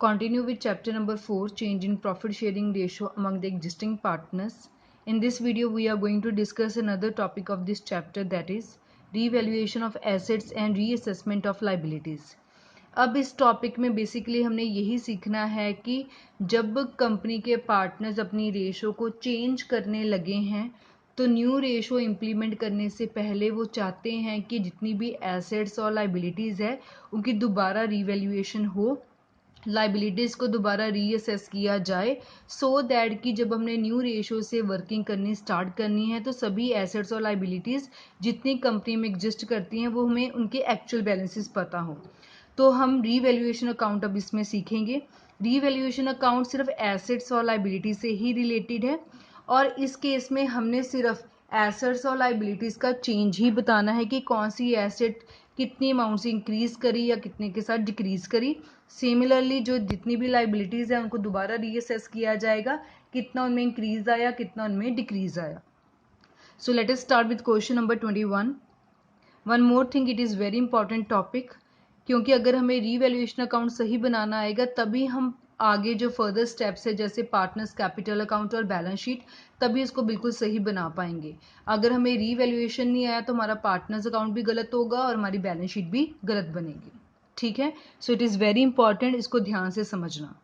Continue with chapter number 4, change in profit sharing ratio among the existing partners. In this video, we are going to discuss another topic of this chapter, that is revaluation of assets and reassessment of liabilities. अब इस topic में basically हमने यही सीखना है कि जब company के पार्टनर्स अपनी रेशो को चेंज करने लगे हैं तो न्यू रेशो इम्प्लीमेंट करने से पहले वो चाहते हैं कि जितनी भी एसेट्स और लाइबिलिटीज़ है उनकी दोबारा रीवैल्यूएशन हो, लाइबिलिटीज़ को दोबारा रीअसेस किया जाए, सो दैट कि जब हमने न्यू रेशो से वर्किंग करनी स्टार्ट करनी है तो सभी एसेट्स और लाइबिलिटीज़ जितनी कंपनी में एग्जिस्ट करती हैं वो हमें उनके एक्चुअल बैलेंसेस पता हो। तो हम रीवैल्यूएशन अकाउंट अब इसमें सीखेंगे। रीवैल्यूएशन अकाउंट सिर्फ एसेट्स और लाइबिलिटी से ही रिलेटेड है और इस केस में हमने सिर्फ एसेट्स और लाइबिलिटीज़ का चेंज ही बताना है कि कौन सी एसेट कितनी अमाउंट से इंक्रीज़ करी या कितने के साथ डिक्रीज़ करी। सिमिलरली जो जितनी भी लाइबिलिटीज़ हैं उनको दोबारा रीअसेस किया जाएगा, कितना उनमें इंक्रीज़ आया, कितना उनमें डिक्रीज़ आया। So let us start with question number 21। One more thing, it is very important topic, क्योंकि अगर हमें रीवैल्यूएशन अकाउंट सही बनाना आएगा तभी हम आगे जो फर्दर स्टेप्स है जैसे पार्टनर्स कैपिटल अकाउंट और बैलेंस शीट, तभी इसको बिल्कुल सही बना पाएंगे। अगर हमें रीवैल्यूएशन नहीं आया तो हमारा पार्टनर्स अकाउंट भी गलत होगा और हमारी बैलेंस शीट भी गलत बनेगी। ठीक है, so it is very important, इसको ध्यान से समझना।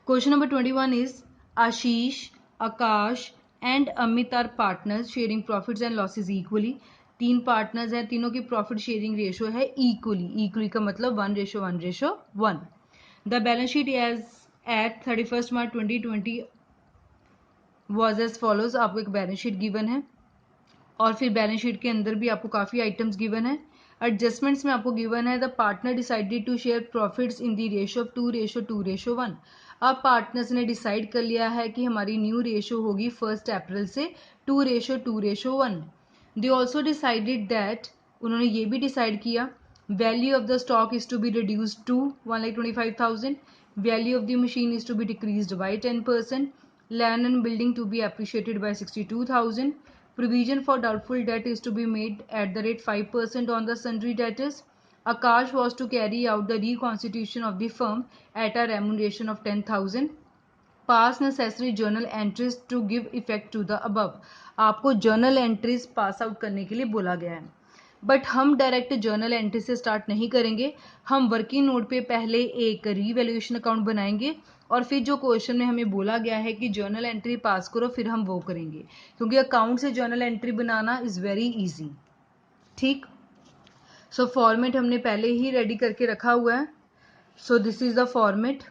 Question number 21 is Ashish, Akash and Amit are partners sharing profits and losses equally. तीन पार्टनर्स हैं, तीनों की प्रॉफिट शेयरिंग रेशो है इक्वली का मतलब 1:1:1। The balance sheet as at 31 March 2020 was as follows. आपको एक बैलेंस शीट गिवन है और फिर बैलेंस शीट के अंदर भी आपको काफ़ी आइटम्स गिवन है। एडजस्टमेंट्स में आपको गिवन है the partner decided to share profits in the ratio of 2:2:1। अब पार्टनर्स ने डिसाइड कर लिया है कि हमारी न्यू रेशो होगी 1 अप्रैल से 2:2:1। दे ऑल्सो डिसाइडेड दैट, उन्होंने ये भी डिसाइड किया, value of the stock is to be reduced to 1,25,000, value of the machine is to be decreased by 10%, land and building to be appreciated by 62,000, provision for doubtful debt is to be made at the rate 5% on the sundry debtors. Akash was to carry out the reconstitution of the firm at a remuneration of 10,000. Pass necessary journal entries to give effect to the above. आपको journal entries pass out करने के लिए बोला गया है, but हम direct journal entry से start नहीं करेंगे। हम वर्किंग नोट पे पहले एक रीवैल्यूएशन अकाउंट बनाएंगे और फिर जो क्वेश्चन में हमें बोला गया है कि जर्नल एंट्री पास करो, फिर हम वो करेंगे, क्योंकि अकाउंट से journal entry banana is very easy. ठीक, सो फॉर्मेट हमने पहले ही रेडी करके रखा हुआ है। So this is the format.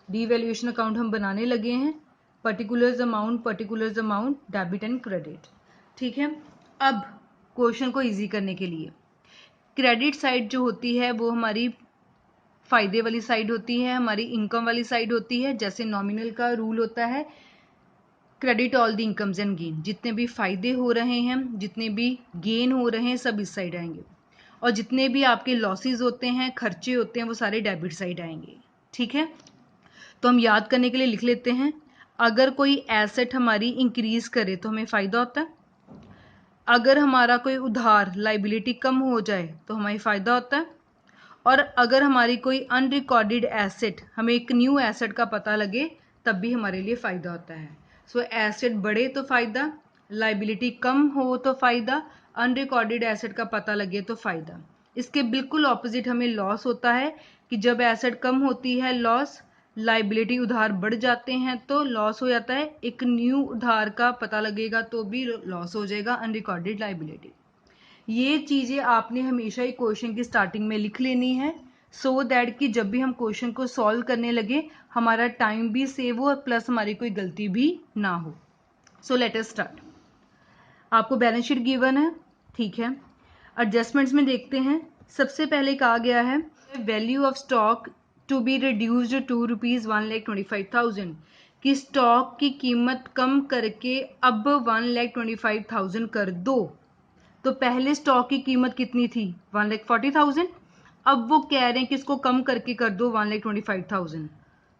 Revaluation account हम बनाने लगे हैं, particulars amount, debit and credit. ठीक है, अब क्वेश्चन को इजी करने के लिए क्रेडिट साइड जो होती है वो हमारी फायदे वाली साइड होती है, हमारी इनकम वाली साइड होती है। जैसे नॉमिनल का रूल होता है credit all the incomes and gain, जितने भी फायदे हो रहे हैं, जितने भी गेन हो रहे हैं, सब इस साइड आएंगे, और जितने भी आपके लॉसेज होते हैं, खर्चे होते हैं, वो सारे डेबिट साइड आएंगे। ठीक है, तो हम याद करने के लिए लिख लेते हैं। अगर कोई एसेट हमारी इंक्रीज करे तो हमें फ़ायदा होता है, अगर हमारा कोई उधार लाइबिलिटी कम हो जाए तो हमें फ़ायदा होता है, और अगर हमारी कोई अनरिकॉर्डेड एसेट, हमें एक न्यू एसेट का पता लगे तब भी हमारे लिए फ़ायदा होता है। सो एसेट बढ़े तो फ़ायदा, लाइबिलिटी कम हो तो फ़ायदा, अनरिकॉर्डेड एसेट का पता लगे तो फ़ायदा। इसके बिल्कुल ऑपोजिट हमें लॉस होता है कि जब एसेट कम होती है लॉस, लाइबिलिटी उधार बढ़ जाते हैं तो लॉस हो जाता है, एक न्यू उधार का पता लगेगा तो भी लॉस हो जाएगा, अनरिकॉर्डेड लाइबिलिटी। ये चीज़ें आपने हमेशा ही क्वेश्चन की स्टार्टिंग में लिख लेनी है, सो दैट कि जब भी हम क्वेश्चन को सॉल्व करने लगे हमारा टाइम भी सेव हो और प्लस हमारी कोई गलती भी ना हो। So let us start. आपको बैलेंस शीट गिवन है, ठीक है। एडजस्टमेंट्स में देखते हैं, सबसे पहले कहा गया है value of stock to be reduced to ₹1,25,000 कि स्टॉक की कीमत कम करके अब 1,25,000 कर दो। तो पहले स्टॉक की कीमत कितनी थी? 1,40,000। अब वो कह रहे हैं कि इसको कम करके कर दो 1,25,000।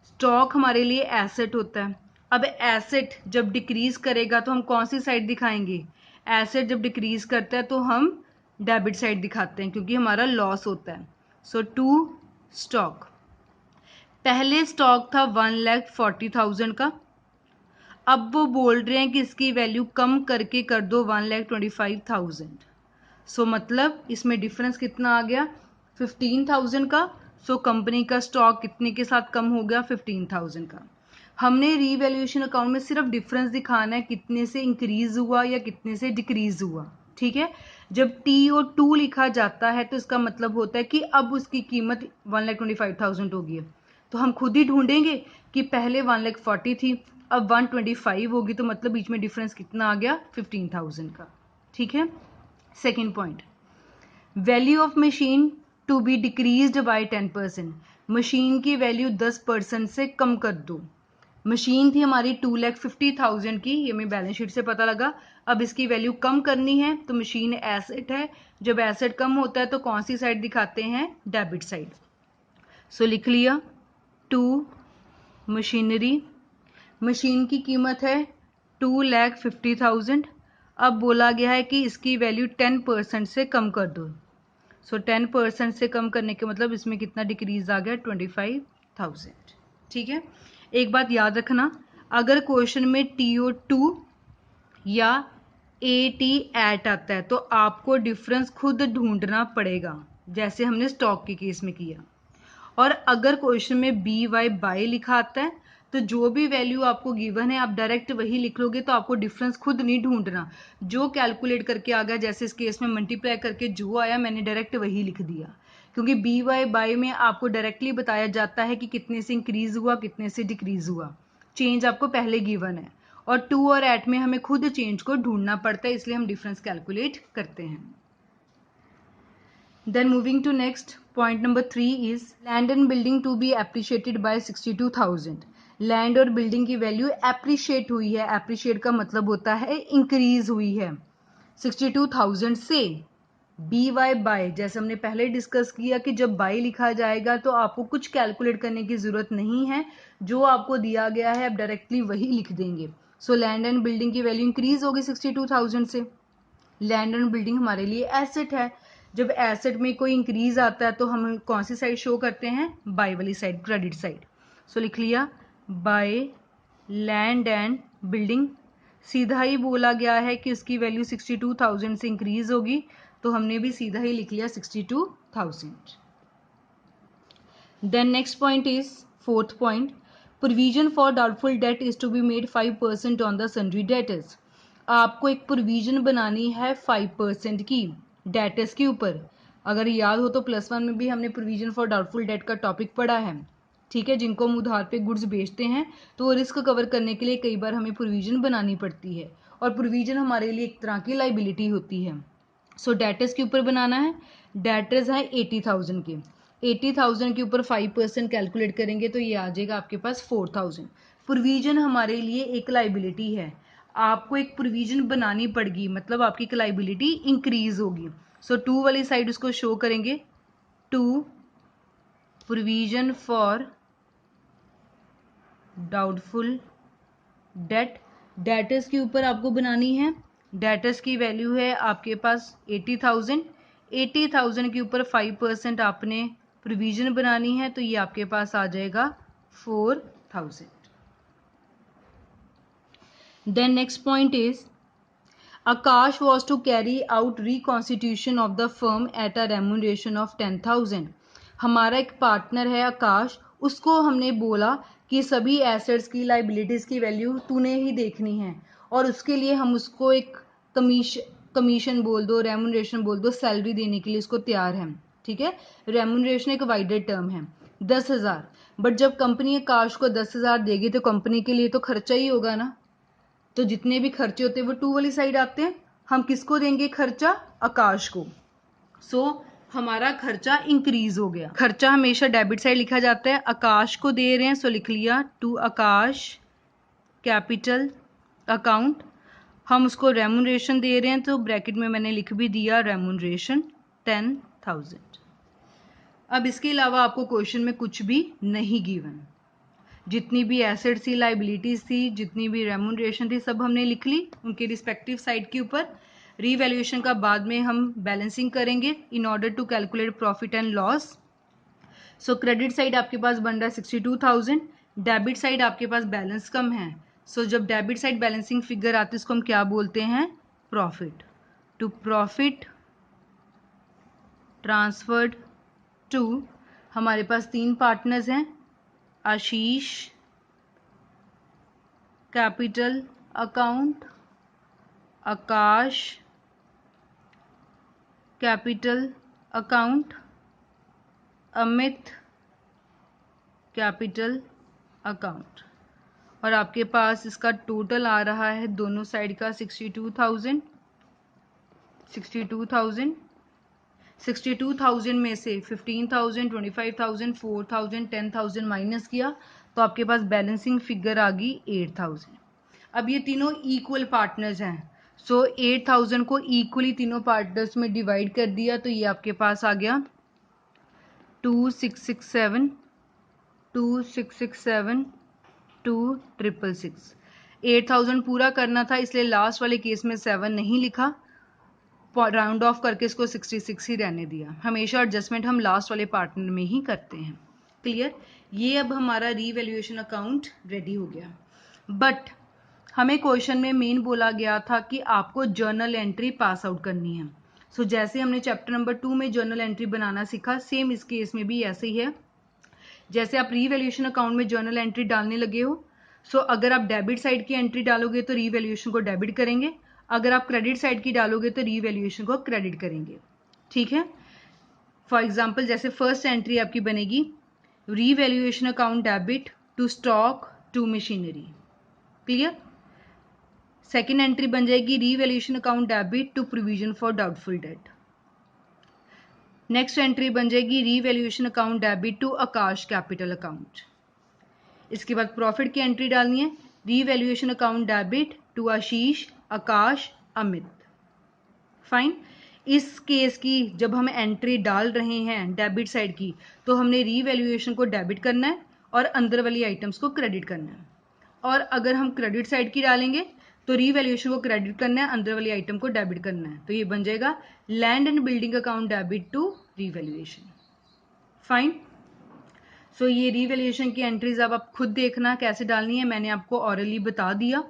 स्टॉक हमारे लिए एसेट होता है, अब एसेट जब डिक्रीज करेगा तो हम कौन सी साइड दिखाएंगे? एसेट जब डिक्रीज करता है तो हम डेबिट साइड दिखाते हैं, क्योंकि हमारा लॉस होता है। सो टू स्टॉक, पहले स्टॉक था 1,40,000 का, अब वो बोल रहे हैं कि इसकी वैल्यू कम करके कर दो 1,25,000। सो मतलब इसमें डिफरेंस कितना आ गया, 15,000 का। सो कंपनी का स्टॉक कितने के साथ कम हो गया, 15,000 का। हमने रीवैल्यूएशन अकाउंट में सिर्फ डिफरेंस दिखाना है, कितने से इंक्रीज हुआ या कितने से डिक्रीज हुआ, ठीक है। जब टी और टू लिखा जाता है तो इसका मतलब होता है कि अब उसकी कीमत 1,25,000 होगी। तो हम खुद ही ढूंढेंगे कि पहले 1,40,000 थी, अब 125 होगी, तो मतलब बीच में डिफरेंस कितना आ गया, 15,000 का, ठीक है। Second point, value of machine to be decreased by 10%। Machine की वैल्यू 10% से कम कर दो। मशीन थी हमारी 2,50,000 की, ये हमें बैलेंस शीट से पता लगा। अब इसकी वैल्यू कम करनी है तो मशीन एसेट है, जब एसेट कम होता है तो कौन सी साइड दिखाते हैं, डेबिट साइड। सो लिख लिया, टू मशीनरी, मशीन की कीमत है 2,50,000। अब बोला गया है कि इसकी वैल्यू 10% से कम कर दो। सो 10% से कम करने के मतलब इसमें कितना डिक्रीज आ गया, 25,000, ठीक है। एक बात याद रखना, अगर क्वेश्चन में TO2 या AT एट आता है तो आपको डिफरेंस खुद ढूंढना पड़ेगा, जैसे हमने स्टॉक के केस में किया। और अगर क्वेश्चन में BY बाय लिखा आता है तो जो भी वैल्यू आपको गिवन है आप डायरेक्ट वही लिख लोगे, तो आपको डिफरेंस खुद नहीं ढूंढना। जो कैलकुलेट करके आ गया, जैसे इस केस में मल्टीप्लाई करके जो आया मैंने डायरेक्ट वही लिख दिया, क्योंकि BY बाय में आपको डायरेक्टली बताया जाता है कि कितने से इंक्रीज हुआ कितने से डिक्रीज हुआ, चेंज आपको पहले गिवन है। और टू और एट में हमें खुद चेंज को ढूंढना पड़ता है, इसलिए हम डिफरेंस कैलकुलेट करते हैं। Then moving to next, point number 3 is land and building to be appreciated by 62,000। Land और बिल्डिंग की वैल्यू एप्रिशिएट हुई है, एप्रिशिएट का मतलब होता है इंक्रीज हुई है 62,000 से। BY बाय, जैसे हमने पहले डिस्कस किया कि जब बाय लिखा जाएगा तो आपको कुछ कैलकुलेट करने की जरूरत नहीं है, जो आपको दिया गया है आप डायरेक्टली वही लिख देंगे। सो लैंड एंड बिल्डिंग की वैल्यू इंक्रीज होगी 62,000 से। लैंड एंड बिल्डिंग हमारे लिए एसेट है, जब एसेट में कोई इंक्रीज आता है तो हम कौन सी साइड शो करते हैं, बाय वाली साइड, क्रेडिट साइड। सो लिख लिया, बाय लैंड एंड बिल्डिंग। सीधा ही बोला गया है कि उसकी वैल्यू 62,000 से इंक्रीज होगी, तो हमने भी सीधा ही लिख लिया 62,000। Then next point is fourth point, provision for doubtful debt is to be made 5% on the sundry debtors. आपको एक प्रोविजन बनानी है 5% की डेटर्स के ऊपर। अगर याद हो तो +1 में भी हमने प्रोविजन फॉर डाउटफुल डेट का टॉपिक पढ़ा है, ठीक है। जिनको हम उधार पे गुड्स बेचते हैं तो वो रिस्क कवर करने के लिए कई बार हमें प्रोविजन बनानी पड़ती है, और प्रोविजन हमारे लिए एक तरह की लाइबिलिटी होती है। सो डेटर्स के ऊपर बनाना है, डेटर्स है 80,000 के, 80,000 के ऊपर 5% कैलकुलेट करेंगे तो ये आ जाएगा आपके पास 4,000। प्रोविजन हमारे लिए एक लाइबिलिटी है, आपको एक प्रोविजन बनानी पड़ेगी, मतलब आपकी एक लाइबिलिटी इंक्रीज होगी। सो टू वाली साइड उसको शो करेंगे, to provision for doubtful debt. Debtors के ऊपर आपको बनानी है, डेटर्स की वैल्यू है आपके पास 80,000, 80,000 के ऊपर 5% आपने प्रोविजन बनानी है, तो ये आपके पास आ जाएगा 4,000। Then next point is Akash was to carry out reconstitution of the firm at a remuneration of 10,000। हमारा एक पार्टनर है आकाश, उसको हमने बोला कि सभी एसेट्स की लाइबिलिटीज की वैल्यू तूने ही देखनी है, और उसके लिए हम उसको एक कमीशन बोल दो, रेमुनरेशन बोल दो, सैलरी देने के लिए उसको तैयार हैं, ठीक है। रेमुनरेशन एक वाइडेड टर्म है 10,000, बट जब कंपनी आकाश को 10,000 देगी तो कंपनी के लिए तो खर्चा ही होगा ना, तो जितने भी खर्चे होते हैं वो टू वाली साइड आते हैं। हम किसको देंगे खर्चा, आकाश को। सो हमारा खर्चा इंक्रीज हो गया, खर्चा हमेशा डेबिट साइड लिखा जाता है, आकाश को दे रहे हैं सो लिख लिया टू आकाश कैपिटल अकाउंट। हम उसको रेमुनरेशन दे रहे हैं तो ब्रैकेट में मैंने लिख भी दिया रेमुनरेशन 10,000। अब इसके अलावा आपको क्वेश्चन में कुछ भी नहीं गिवन, जितनी भी एसेट्स थी, लाइबिलिटीज थी, जितनी भी रेमुनरेशन थी, सब हमने लिख ली उनके रिस्पेक्टिव साइड के ऊपर। रीवैल्यूएशन का बाद में हम बैलेंसिंग करेंगे in order to calculate profit and loss. So credit side आपके पास बन रहा है 62,000, डेबिट साइड आपके पास बैलेंस कम है। सो जब डेबिट साइड बैलेंसिंग फिगर आती है इसको हम क्या बोलते हैं, profit. To profit transferred to, हमारे पास 3 पार्टनर्स हैं, Ashish capital account, Aakash capital account, Amit capital account, और आपके पास इसका टोटल आ रहा है दोनों साइड का 62,000। 62,000 में से 15,000, 25,000, 4,000, 10,000 माइनस किया तो आपके पास बैलेंसिंग फिगर आ गई 8,000। अब ये तीनों इक्वल पार्टनर्स हैं, सो 8,000 को इक्वली तीनों पार्टनर्स में डिवाइड कर दिया तो ये आपके पास आ गया 2,667, 2,667, 2,666। 8,000 पूरा करना था इसलिए लास्ट वाले केस में 7 नहीं लिखा, राउंड ऑफ करके इसको 66 ही रहने दिया। हमेशा एडजस्टमेंट हम लास्ट वाले पार्टनर में ही करते हैं। क्लियर? ये अब हमारा रीवैल्यूएशन अकाउंट रेडी हो गया। बट हमें क्वेश्चन में मेन बोला गया था कि आपको जर्नल एंट्री पास आउट करनी है। सो जैसे हमने चैप्टर नंबर 2 में जर्नल एंट्री बनाना सीखा, सेम इस केस में भी ऐसे ही है। जैसे आप रीवैल्यूएशन अकाउंट में जर्नल एंट्री डालने लगे हो, सो अगर आप डेबिट साइड की एंट्री डालोगे तो रीवैल्यूएशन को डेबिट करेंगे, अगर आप क्रेडिट साइड की डालोगे तो रीवैल्यूएशन को क्रेडिट करेंगे। ठीक है? फॉर एग्जाम्पल जैसे फर्स्ट एंट्री आपकी बनेगी revaluation account debit to stock to machinery. Clear? Second entry बन जाएगी revaluation account debit to provision for doubtful debt. Next entry बन जाएगी revaluation account debit to Akash capital account. इसके बाद प्रॉफिट की एंट्री डालनी है revaluation account debit to Ashish, Akash, Amit. Fine. इस केस की जब हम एंट्री डाल रहे हैं डेबिट साइड की तो हमने रीवैल्यूएशन को डेबिट करना है और अंदर वाली आइटम्स को क्रेडिट करना है, और अगर हम क्रेडिट साइड की डालेंगे तो रीवैल्यूएशन को क्रेडिट करना है, अंदर वाली आइटम को डेबिट करना है। तो ये बन जाएगा land and building account debit to revaluation. Fine. So ये रीवैल्यूएशन की एंट्रीज अब आप खुद देखना कैसे डालनी है, मैंने आपको ऑरली बता दिया।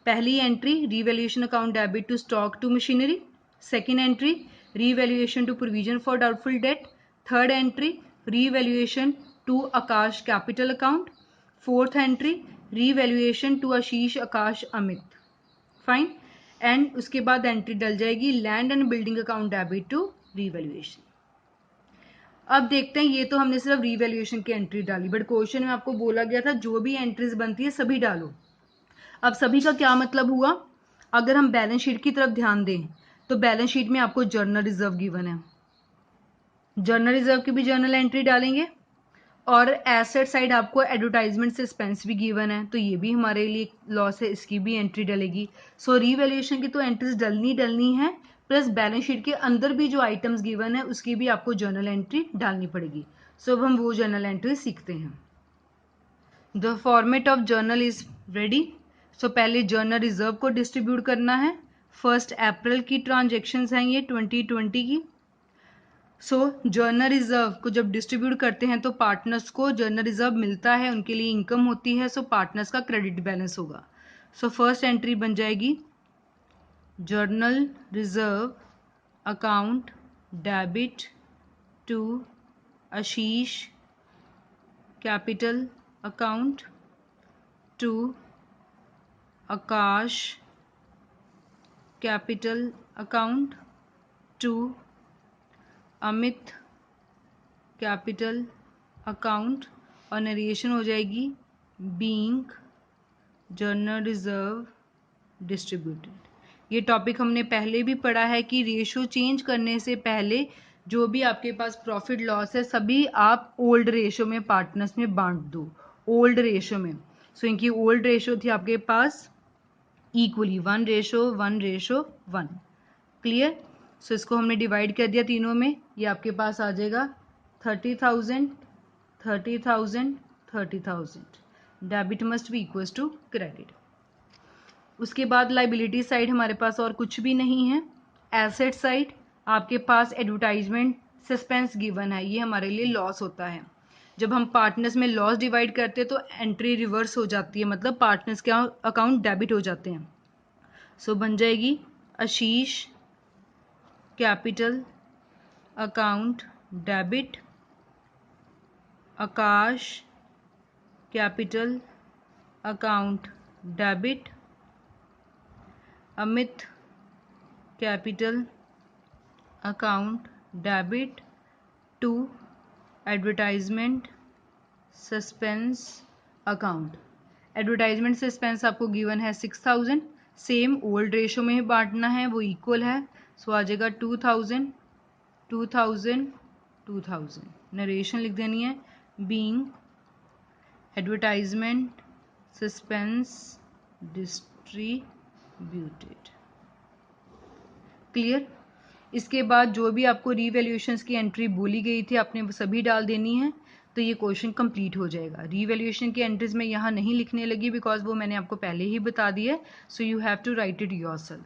पहली entry revaluation account debit to stock to machinery, second entry revaluation to provision for doubtful debt, third entry revaluation to Akash capital account, fourth entry revaluation to Ashish, Akash, Amit. Fine. And उसके बाद एंट्री डल जाएगी land and building account debit to revaluation. अब देखते हैं, ये तो हमने सिर्फ रीवैल्यूएशन की एंट्री डाली, बट क्वेश्चन में आपको बोला गया था जो भी एंट्रीज बनती है सभी डालो। अब सभी का क्या मतलब हुआ, अगर हम बैलेंस शीट की तरफ ध्यान दें तो बैलेंस शीट में आपको जर्नल रिजर्व गिवन है, जर्नल रिजर्व की भी जर्नल एंट्री डालेंगे, और एसेट साइड आपको एडवर्टाइजमेंट से एक्सपेंस भी गिवन है तो ये भी हमारे लिए लॉस है, इसकी भी एंट्री डलेगी। सो रीवैल्यूएशन की तो एंट्रीज डलनी है, प्लस बैलेंस शीट के अंदर भी जो आइटम्स गिवन है उसकी भी आपको जर्नल एंट्री डालनी पड़ेगी। सो अब हम वो जर्नल एंट्री सीखते हैं। The format of journal is ready. So पहले जर्नल रिजर्व को डिस्ट्रीब्यूट करना है। 1 अप्रैल की ट्रांजेक्शन्स हैं ये 2020 की। सो जर्नल रिजर्व को जब डिस्ट्रीब्यूट करते हैं तो पार्टनर्स को जर्नल रिजर्व मिलता है, उनके लिए इनकम होती है, सो पार्टनर्स का क्रेडिट बैलेंस होगा। सो फर्स्ट एंट्री बन जाएगी general reserve account debit to Ashish capital account to Akash capital account to Amit capital account, और नरेशन हो जाएगी बीइंग जर्नल रिजर्व डिस्ट्रीब्यूटेड। ये टॉपिक हमने पहले भी पढ़ा है कि रेशो चेंज करने से पहले जो भी आपके पास प्रॉफिट लॉस है सभी आप ओल्ड रेशो में पार्टनर्स में बांट दो, ओल्ड रेशो में। सो इनकी ओल्ड रेशो थी आपके पास इक्वली 1:1:1। क्लियर? सो इसको हमने डिवाइड कर दिया तीनों में, ये आपके पास आ जाएगा 30,000, 30,000, 30,000। Debit must be equals to credit. उसके बाद लाइबिलिटी साइड हमारे पास और कुछ भी नहीं है। एसेट साइड आपके पास एडवर्टाइजमेंट सस्पेंस गिवन है, ये हमारे लिए लॉस होता है। जब हम पार्टनर्स में लॉस डिवाइड करते हैं तो एंट्री रिवर्स हो जाती है, मतलब पार्टनर्स के अकाउंट डेबिट हो जाते हैं। सो बन जाएगी Ashish capital account debit, Aakash capital account debit, Amit capital account debit to advertisement suspense account. Advertisement suspense आपको गिवन है 6000, सेम ओल्ड रेशो में ही बांटना है, वो इक्वल है। सो आ जाएगा 2000 2000 2000। नरेशन लिख देनी है being advertisement suspense distributed. Clear. इसके बाद जो भी आपको रीवैल्यूएशंस की एंट्री बोली गई थी आपने वो सभी डाल देनी है, तो ये क्वेश्चन कंप्लीट हो जाएगा। रीवैल्यूएशन की एंट्रीज में यहाँ नहीं लिखने लगी बिकॉज वो मैंने आपको पहले ही बता दी है, so you have to write it yourself.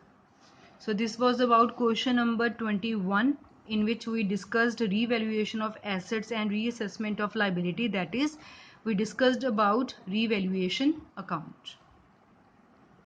So this was about question number 21 in which we discussed revaluation of assets and reassessment of liability, that is we discussed about revaluation account.